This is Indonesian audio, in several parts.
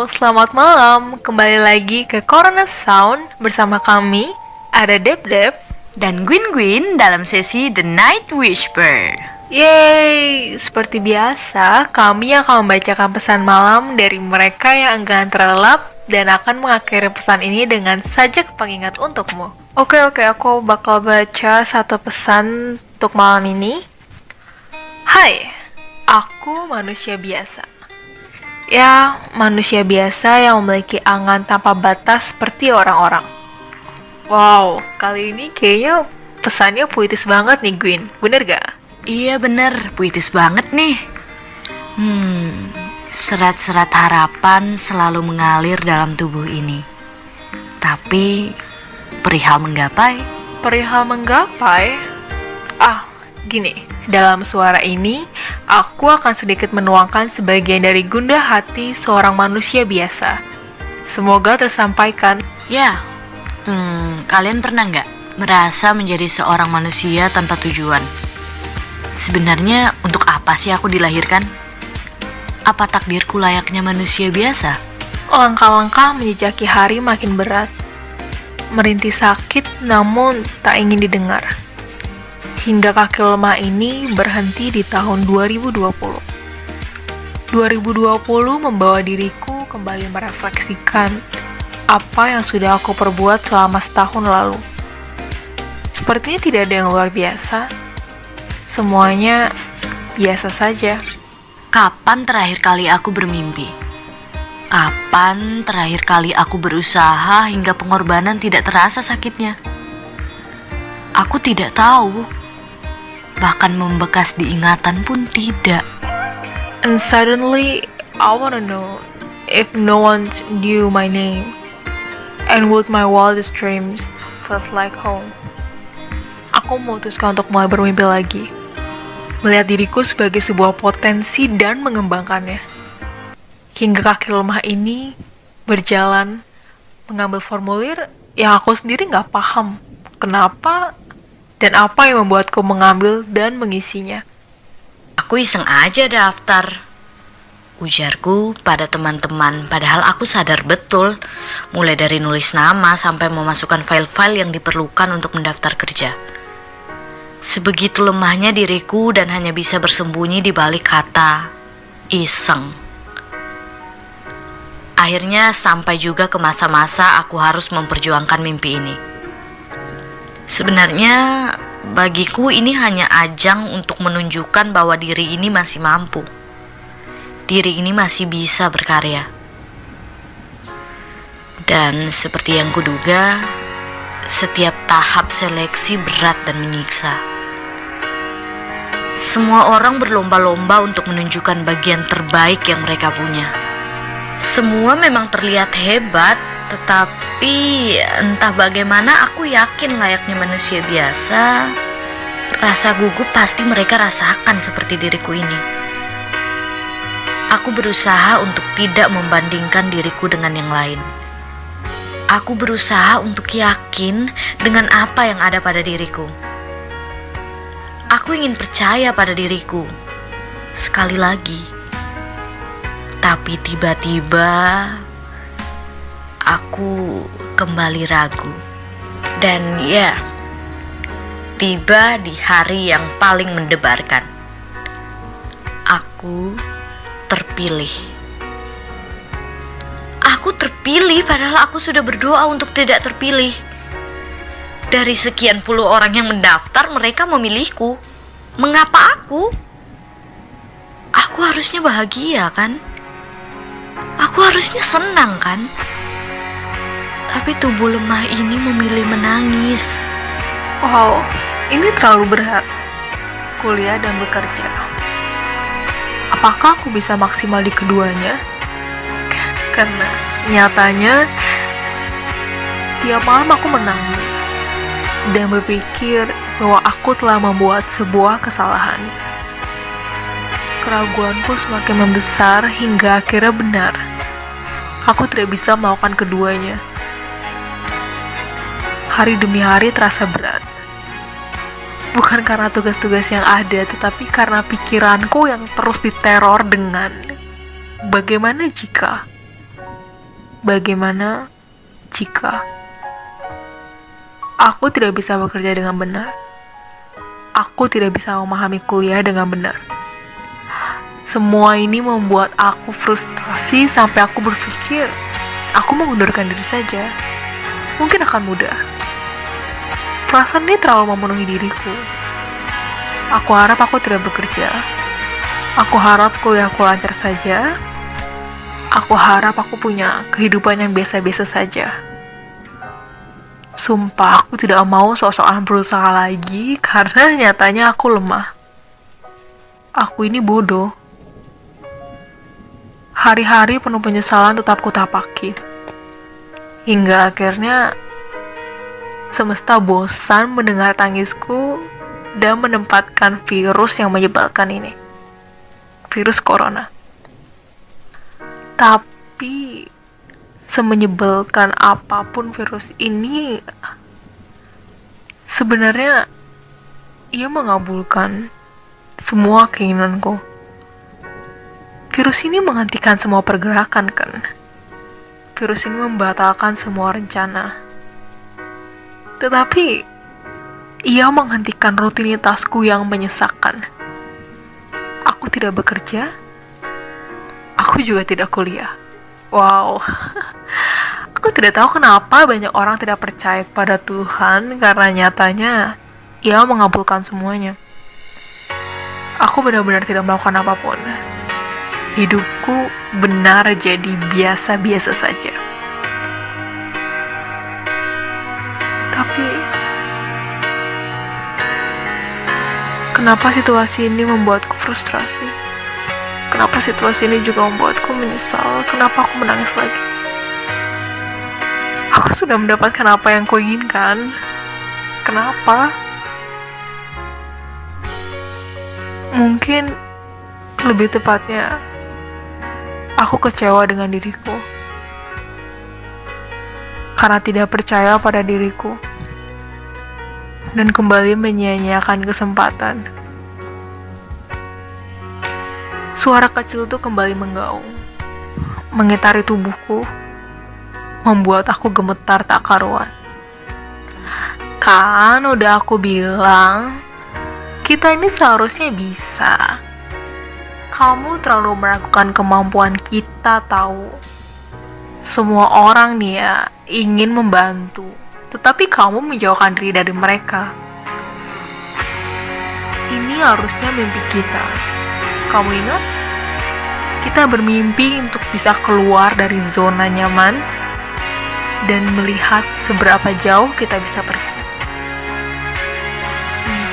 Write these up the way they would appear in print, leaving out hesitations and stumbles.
selamat malam. Kembali lagi ke Corona Sound bersama kami. Ada Dep-Dep dan Gwyn dalam sesi The Night Whisper. Yeay, seperti biasa, kami akan membacakan pesan malam dari mereka yang enggan terlelap dan akan mengakhiri pesan ini dengan sajak pengingat untukmu. Oke, aku bakal baca satu pesan untuk malam ini. Hai, aku manusia biasa. Ya, manusia biasa yang memiliki angan tanpa batas seperti orang-orang. Wow, kali ini kayaknya pesannya puitis banget nih, Gwyn. Bener gak? Iya bener, puitis banget nih. Serat-serat harapan selalu mengalir dalam tubuh ini. Tapi, perihal menggapai? Gini. Dalam suara ini, aku akan sedikit menuangkan sebagian dari gundah hati seorang manusia biasa. Semoga tersampaikan. Ya, kalian pernah nggak merasa menjadi seorang manusia tanpa tujuan? Sebenarnya untuk apa sih aku dilahirkan? Apa takdirku layaknya manusia biasa? Langkah-langkah menjejaki hari makin berat. Merintih sakit namun tak ingin didengar. Hingga kaki lemah ini berhenti di tahun 2020. 2020 membawa diriku kembali merefleksikan apa yang sudah aku perbuat selama setahun lalu. Sepertinya tidak ada yang luar biasa. Semuanya biasa saja. Kapan terakhir kali aku bermimpi? Kapan terakhir kali aku berusaha hingga pengorbanan tidak terasa sakitnya? Aku tidak tahu. Bahkan membekas di ingatan pun tidak. And suddenly, I wanna know if no one knew my name, and would my wildest dreams felt like home. Aku memutuskan untuk mulai bermimpi lagi, melihat diriku sebagai sebuah potensi dan mengembangkannya. Hingga kaki lemah ini berjalan, mengambil formulir yang aku sendiri gak paham kenapa dan apa yang membuatku mengambil dan mengisinya. Aku iseng aja daftar, ujarku pada teman-teman, padahal aku sadar betul, mulai dari nulis nama sampai memasukkan file-file yang diperlukan untuk mendaftar kerja. Sebegitu lemahnya diriku dan hanya bisa bersembunyi di balik kata iseng. Akhirnya sampai juga ke masa-masa aku harus memperjuangkan mimpi ini. Sebenarnya bagiku ini hanya ajang untuk menunjukkan bahwa diri ini masih mampu. Diri ini masih bisa berkarya. Dan seperti yang kuduga, setiap tahap seleksi berat dan menyiksa. Semua orang berlomba-lomba untuk menunjukkan bagian terbaik yang mereka punya. Semua memang terlihat hebat, tetapi entah bagaimana aku yakin layaknya manusia biasa, rasa gugup pasti mereka rasakan seperti diriku ini. Aku berusaha untuk tidak membandingkan diriku dengan yang lain. Aku berusaha untuk yakin dengan apa yang ada pada diriku. Aku ingin percaya pada diriku sekali lagi. Tapi tiba-tiba aku kembali ragu. Dan ya, tiba di hari yang paling mendebarkan. Aku terpilih. Aku terpilih padahal aku sudah berdoa untuk tidak terpilih. Dari sekian puluh orang yang mendaftar, mereka memilihku. Mengapa aku? Aku harusnya bahagia kan? Aku harusnya senang kan? Tapi tubuh lemah ini memilih menangis. Wow, ini terlalu berat. Kuliah dan bekerja. Apakah aku bisa maksimal di keduanya? Karena nyatanya tiap malam aku menangis dan berpikir bahwa aku telah membuat sebuah kesalahan. Keraguanku semakin membesar hingga akhirnya benar. Aku tidak bisa melakukan keduanya. Hari demi hari terasa berat. Bukan karena tugas-tugas yang ada, tetapi karena pikiranku yang terus diteror dengan bagaimana jika Bagaimana jika aku tidak bisa bekerja dengan benar? Aku tidak bisa memahami kuliah dengan benar. Semua ini membuat aku frustasi sampai aku berpikir aku mengundurkan diri saja. Mungkin akan mudah. Perasaan ini terlalu memenuhi diriku. Aku harap aku tidak bekerja. Aku harap kuliahku lancar saja. Aku harap aku punya kehidupan yang biasa-biasa saja. Sumpah, aku tidak mau sok-sokan berusaha lagi karena nyatanya aku lemah. Aku ini bodoh. Hari-hari penuh penyesalan tetap kutapaki. Hingga akhirnya semesta bosan mendengar tangisku dan menempatkan virus yang menyebalkan ini. Virus corona. Tapi semenyebalkan apapun virus ini, sebenarnya ia mengabulkan semua keinginanku. Virus ini menghentikan semua pergerakan kan. Virus ini membatalkan semua rencana. Tetapi ia menghentikan rutinitasku yang menyesakkan. Aku tidak bekerja. Aku juga tidak kuliah. Wow. Aku tidak tahu kenapa banyak orang tidak percaya kepada Tuhan karena nyatanya ia mengabulkan semuanya. Aku benar-benar tidak melakukan apapun. Hidupku benar jadi biasa-biasa saja. Tapi kenapa situasi ini membuatku frustrasi? Kenapa situasi ini juga membuatku menyesal? Kenapa aku menangis lagi? Aku sudah mendapatkan apa yang kuinginkan. Kenapa? Mungkin lebih tepatnya aku kecewa dengan diriku karena tidak percaya pada diriku dan kembali menyia-nyiakan kesempatan. Suara kecil itu kembali menggaung, mengitari tubuhku, membuat aku gemetar tak karuan. Kan udah aku bilang, kita ini seharusnya bisa. Kamu terlalu meragukan kemampuan kita tahu. Semua orang nih ya ingin membantu, tetapi kamu menjauhkan diri dari mereka. Ini harusnya mimpi kita. Kamu ingat? Kita bermimpi untuk bisa keluar dari zona nyaman dan melihat seberapa jauh kita bisa pergi.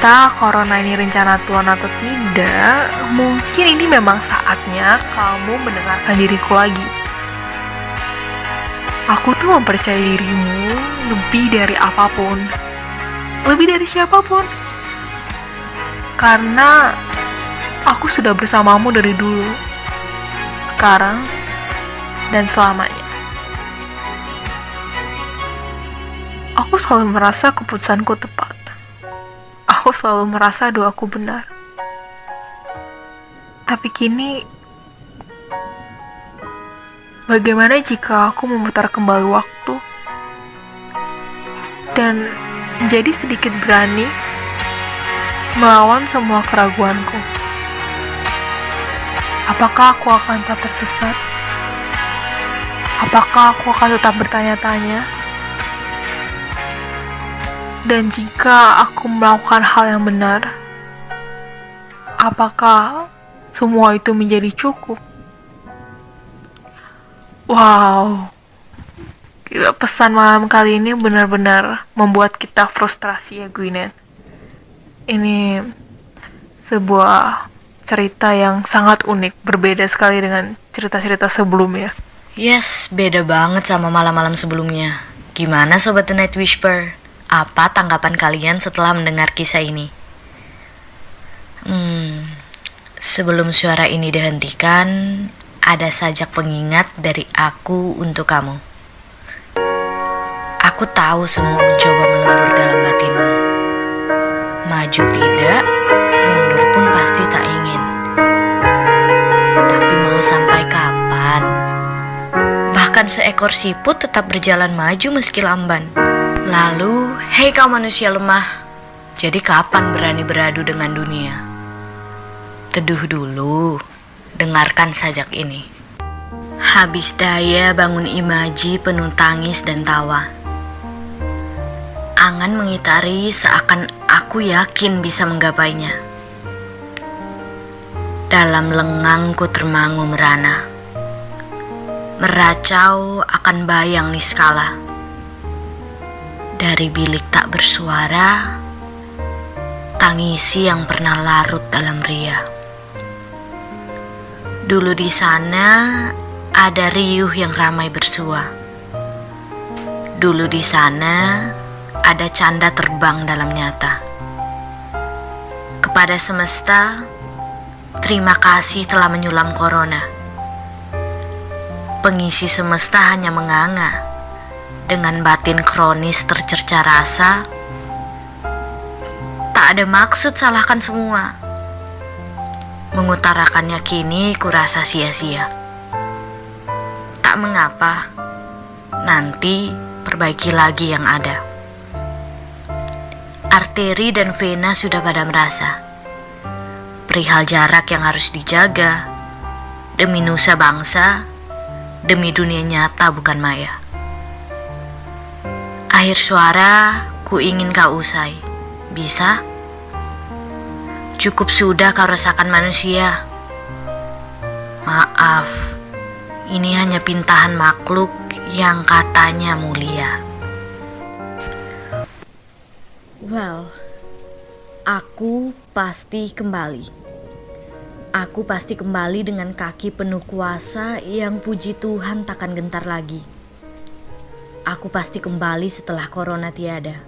Entah corona ini rencana Tuhan atau tidak, mungkin ini memang saatnya kamu mendengarkan diriku lagi. Aku tuh mempercayai dirimu lebih dari apapun, lebih dari siapapun. Karena aku sudah bersamamu dari dulu, sekarang, dan selamanya. Aku selalu merasa keputusanku tepat. Aku selalu merasa doaku benar. Tapi kini, bagaimana jika aku memutar kembali waktu dan jadi sedikit berani melawan semua keraguanku? Apakah aku akan tetap tersesat? Apakah aku akan tetap bertanya-tanya? Dan jika aku melakukan hal yang benar, apakah semua itu menjadi cukup? Wow, gila, pesan malam kali ini benar-benar membuat kita frustrasi ya Gwyneth. Ini sebuah cerita yang sangat unik, berbeda sekali dengan cerita-cerita sebelumnya. Yes, beda banget sama malam-malam sebelumnya. Gimana Sobat The Night Whisper? Apa tanggapan kalian setelah mendengar kisah ini? Sebelum suara ini dihentikan, ada sajak pengingat dari aku untuk kamu. Aku tahu semua mencoba melebur dalam batinmu. Maju tidak, mundur pun pasti tak ingin. Tapi mau sampai kapan? Bahkan Bahkan seekor siput tetap berjalan maju meski lamban. Lalu, hei kau manusia lemah, jadi kapan berani beradu dengan dunia? Teduh dulu, dengarkan sajak ini. Habis daya bangun imaji penuh tangis dan tawa. Angan mengitari seakan aku yakin bisa menggapainya. Dalam lengang ku termangu merana, meracau akan bayang niskala. Dari bilik tak bersuara, tangisi yang pernah larut dalam ria. Dulu di sana ada riuh yang ramai bersua. Dulu di sana ada canda terbang dalam nyata. Kepada semesta, terima kasih telah menyulam corona. Pengisi semesta hanya menganga dengan batin kronis tercerca rasa. Tak ada maksud salahkan semua. Mengutarakannya kini kurasa sia-sia. Tak mengapa, nanti perbaiki lagi yang ada. Arteri dan vena sudah pada merasa perihal jarak yang harus dijaga demi nusa bangsa, demi dunia nyata bukan maya. Akhir suara, ku ingin kau usai. Bisa? Cukup sudah kau rasakan manusia. Maaf, ini hanya pintahan makhluk yang katanya mulia. Well, aku pasti kembali. Aku pasti kembali dengan kaki penuh kuasa yang puji Tuhan takkan gentar lagi. Aku pasti kembali setelah corona tiada.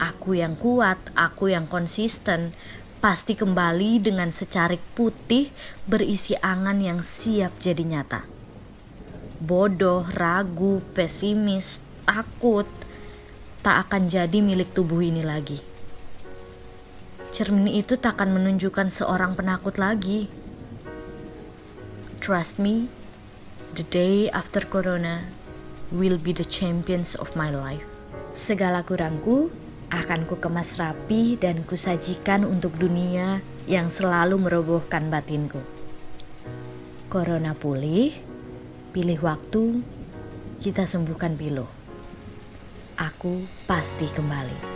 Aku yang kuat, aku yang konsisten, pasti kembali dengan secarik putih berisi angan yang siap jadi nyata. Bodoh, ragu, pesimis, takut tak akan jadi milik tubuh ini lagi. Cermin itu tak akan menunjukkan seorang penakut lagi. Trust me, the day after corona will be the champions of my life. Segala kurangku akan ku kemas rapi dan kusajikan untuk dunia yang selalu merobohkan batinku. Corona pulih, pilih waktu, kita sembuhkan pilu. Aku pasti kembali.